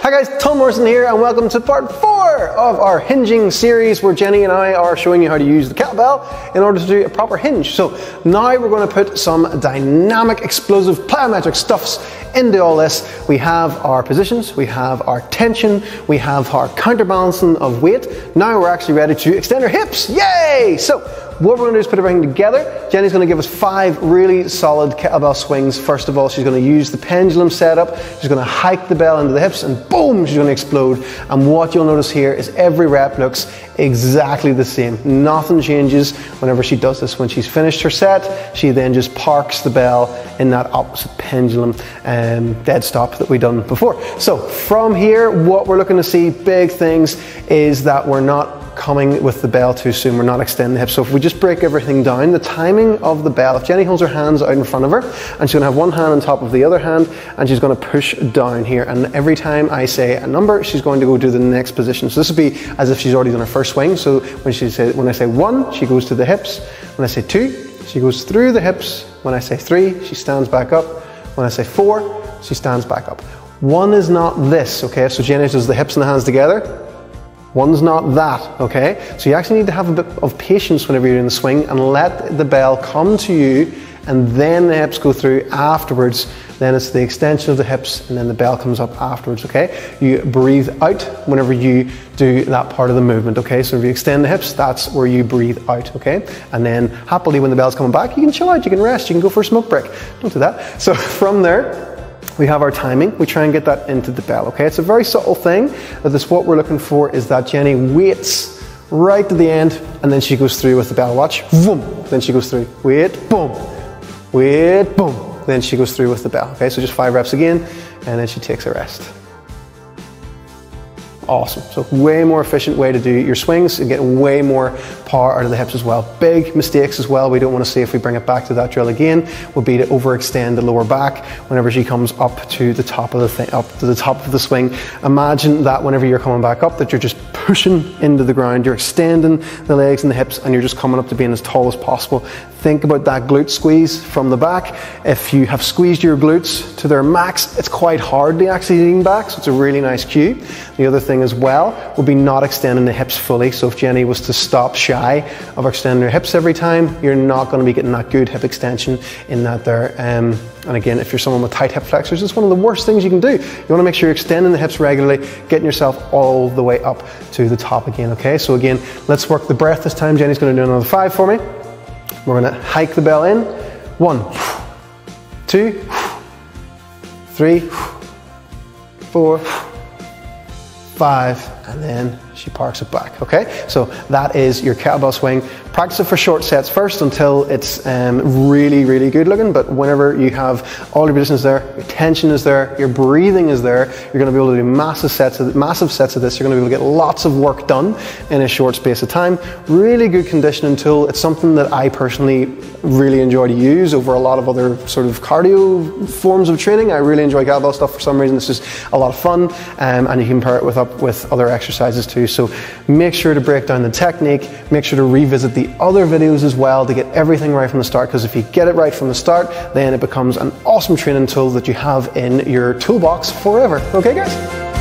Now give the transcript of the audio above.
Hi guys, Tom Morrison here and welcome to part 4 of our hinging series where Jenny and I are showing you how to use the kettlebell in order to do a proper hinge. So now we're going to put some dynamic, explosive, plyometric stuffs into all this. We have our positions, we have our tension, we have our counterbalancing of weight. Now we're actually ready to extend our hips. Yay! So what we're going to do is put everything together. Jenny's going to give us 5 really solid kettlebell swings. First of all, she's going to use the pendulum setup. She's going to hike the bell into the hips and boom, she's going to explode. And what you'll notice here is every rep looks exactly the same. Nothing changes whenever she does this. When she's finished her set, she then just parks the bell in that opposite pendulum dead stop that we've done before. So from here, what we're looking to see, big things, is that we're not coming with the bell too soon, we're not extending the hips. So if we just break everything down, the timing of the bell, if Jenny holds her hands out in front of her and she's going to have one hand on top of the other hand and she's going to push down here, and every time I say a number she's going to go to the next position. So this will be as if she's already done her first swing. So when I say 1, she goes to the hips. When I say 2, she goes through the hips. When I say 3, she stands back up. When I say 4, she stands back up. 1 is not this, okay? So Jenny does the hips and the hands together. 1's not that, okay? So you actually need to have a bit of patience whenever you're in the swing and let the bell come to you, and then the hips go through afterwards. Then it's the extension of the hips and then the bell comes up afterwards, okay? You breathe out whenever you do that part of the movement, okay? So if you extend the hips, that's where you breathe out, okay? And then happily when the bell's coming back, you can chill out, you can rest, you can go for a smoke break. Don't do that. So from there, we have our timing. We try and get that into the bell, okay? It's a very subtle thing. What we're looking for is that Jenny waits right to the end and then she goes through with the bell. Watch, boom, then she goes through. Wait, boom, wait, boom. Then she goes through with the bell, okay? So just 5 reps again and then she takes a rest. Awesome. So way more efficient way to do your swings and get way more power out of the hips as well. Big mistakes as well we don't want to see if we bring it back to that drill again would be to overextend the lower back whenever she comes up to the top of the thing, up to the top of the swing. Imagine that whenever you're coming back up, that you're just pushing into the ground, you're extending the legs and the hips and you're just coming up to being as tall as possible. Think about that glute squeeze from the back. If you have squeezed your glutes to their max, it's quite hard to actually lean back, so it's a really nice cue. The other thing as well would be not extending the hips fully. So if Jenny was to stop shy of extending her hips every time, you're not going to be getting that good hip extension in that there. And again, if you're someone with tight hip flexors, it's one of the worst things you can do. You want to make sure you're extending the hips regularly, getting yourself all the way up to the top again, okay? So again, let's work the breath this time. Jenny's going to do another 5 for me. We're going to hike the bell in. 1, 2, 3, 4, 5, and then she parks it back, okay? So that is your kettlebell swing. Practice it for short sets first until it's really, really good looking, but whenever you have all your positions there, your tension is there, your breathing is there, you're gonna be able to do massive sets of this. You're gonna be able to get lots of work done in a short space of time. Really good conditioning tool. It's something that I personally really enjoy to use over a lot of other sort of cardio forms of training. I really enjoy kettlebell stuff for some reason. It's just a lot of fun, and you can pair it with other exercises too. So make sure to break down the technique, make sure to revisit the other videos as well to get everything right from the start, because if you get it right from the start, then it becomes an awesome training tool that you have in your toolbox forever. Okay guys?